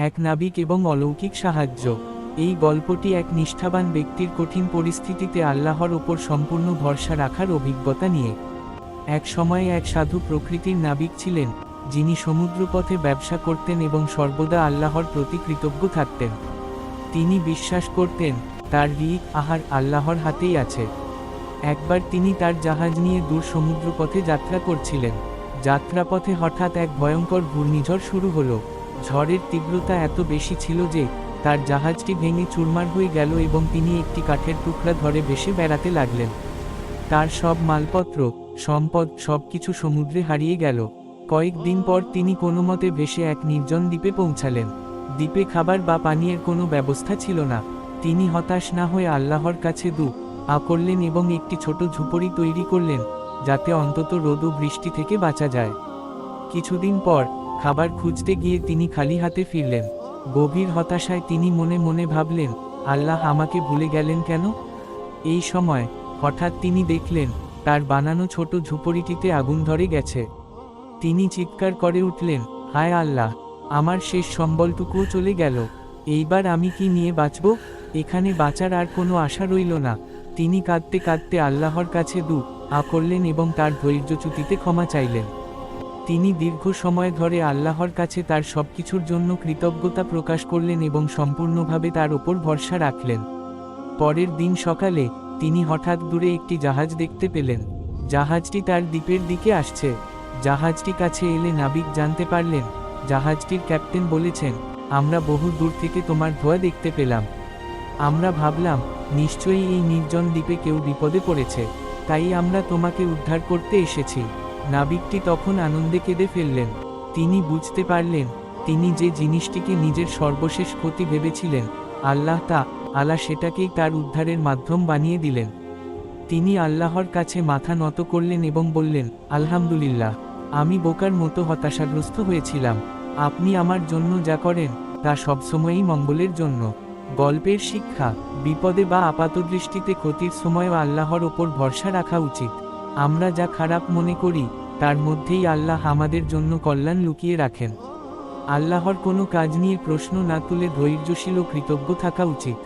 এক নাবিক এবং অলৌকিক সাহায্য। এই গল্পটি এক নিষ্ঠাবান ব্যক্তির কঠিন পরিস্থিতিতে আল্লাহর ওপর সম্পূর্ণ ভরসা রাখার অভিজ্ঞতা নিয়ে। এক সময়ে এক সাধু প্রকৃতির নাবিক ছিলেন, যিনি সমুদ্রপথে ব্যবসা করতেন এবং সর্বদা আল্লাহর প্রতি কৃতজ্ঞ থাকতেন। তিনি বিশ্বাস করতেন, তার রিজিক আহার আল্লাহর হাতেই আছে। একবার তিনি তার জাহাজ নিয়ে দূর সমুদ্রপথে যাত্রা করছিলেন। যাত্রাপথে হঠাৎ এক ভয়ঙ্কর ঘূর্ণিঝড় শুরু হলো। ঝড়ের তীব্রতা এত বেশি ছিল যে তার জাহাজটি ভেঙে চুরমার হয়ে গেল এবং তিনি একটি কাঠের টুকরা ধরে ভেসে বেড়াতে লাগলেন। তার সব মালপত্র, সম্পদ সবকিছু সমুদ্রে হারিয়ে গেল। কয়েকদিন পর তিনি কোনোমতে ভেসে এক নির্জন দ্বীপে পৌঁছালেন। দ্বীপে খাবার বা পানীয়ের কোনো ব্যবস্থা ছিল না। তিনি হতাশ না হয়ে আল্লাহর কাছে দুআ করলেন এবং একটি ছোট ঝুপড়ি তৈরি করলেন, যাতে অন্তত রোদ ও বৃষ্টি থেকে বাঁচা যায়। কিছুদিন পর খাবার খুঁজতে গিয়ে তিনি খালি হাতে ফিরলেন। গভীর হতাশায় তিনি মনে মনে ভাবলেন, আল্লাহ আমাকে ভুলে গেলেন কেন? এই সময় হঠাৎ তিনি দেখলেন, তার বানানো ছোট ঝুপড়িটিতে আগুন ধরে গেছে। তিনি চিৎকার করে উঠলেন, হায় আল্লাহ, আমার শেষ সম্বলটুকুও চলে গেল। এইবার আমি কি নিয়ে বাঁচব? এখানে বাঁচার আর কোনো আশা রইল না। তিনি কাঁদতে কাঁদতে আল্লাহর কাছে দুআ করলেন এবং তার ধৈর্যচ্যুতিতে ক্ষমা চাইলেন। তিনি দীর্ঘ সময় ধরে আল্লাহর কাছে তার সবকিছুর জন্য কৃতজ্ঞতা প্রকাশ করলেন এবং সম্পূর্ণভাবে তার ওপর ভরসা রাখলেন। পরের দিন সকালে তিনি হঠাৎ দূরে একটি জাহাজ দেখতে পেলেন। জাহাজটি তার দ্বীপের দিকে আসছে। জাহাজটি কাছে এলে নাবিক জানতে পারলেন, জাহাজটির ক্যাপ্টেন বলেছেন, আমরা বহু দূর থেকে তোমার ধোঁয়া দেখতে পেলাম। আমরা ভাবলাম, নিশ্চয়ই এই নির্জন দ্বীপে কেউ বিপদে পড়েছে, তাই আমরা তোমাকে উদ্ধার করতে এসেছি। নাবিকটি তখন আনন্দে কেঁদে ফেললেন। তিনি বুঝতে পারলেন, তিনি যে জিনিসটিকে নিজের সর্বশেষ ক্ষতি ভেবেছিলেন, আল্লাহ তাআলা সেটাকেই তার উদ্ধারের মাধ্যম বানিয়ে দিলেন। তিনি আল্লাহর কাছে মাথা নত করলেন এবং বললেন, আলহামদুলিল্লাহ, আমি বোকার মতো হতাশাগ্রস্ত হয়েছিলাম। আপনি আমার জন্য যা করেন তা সবসময়ই মঙ্গলের জন্য। গল্পের শিক্ষা, বিপদে বা আপাতদৃষ্টিতে ক্ষতির সময়ও আল্লাহর ওপর ভরসা রাখা উচিত। আমরা যা খারাপ মনে করি তার মধ্যেই আল্লাহ আমাদের জন্য কল্যাণ লুকিয়ে রাখেন। আল্লাহর কোনো কাজ নিয়ে প্রশ্ন না তুলে ধৈর্যশীল ও কৃতজ্ঞ থাকা উচিত।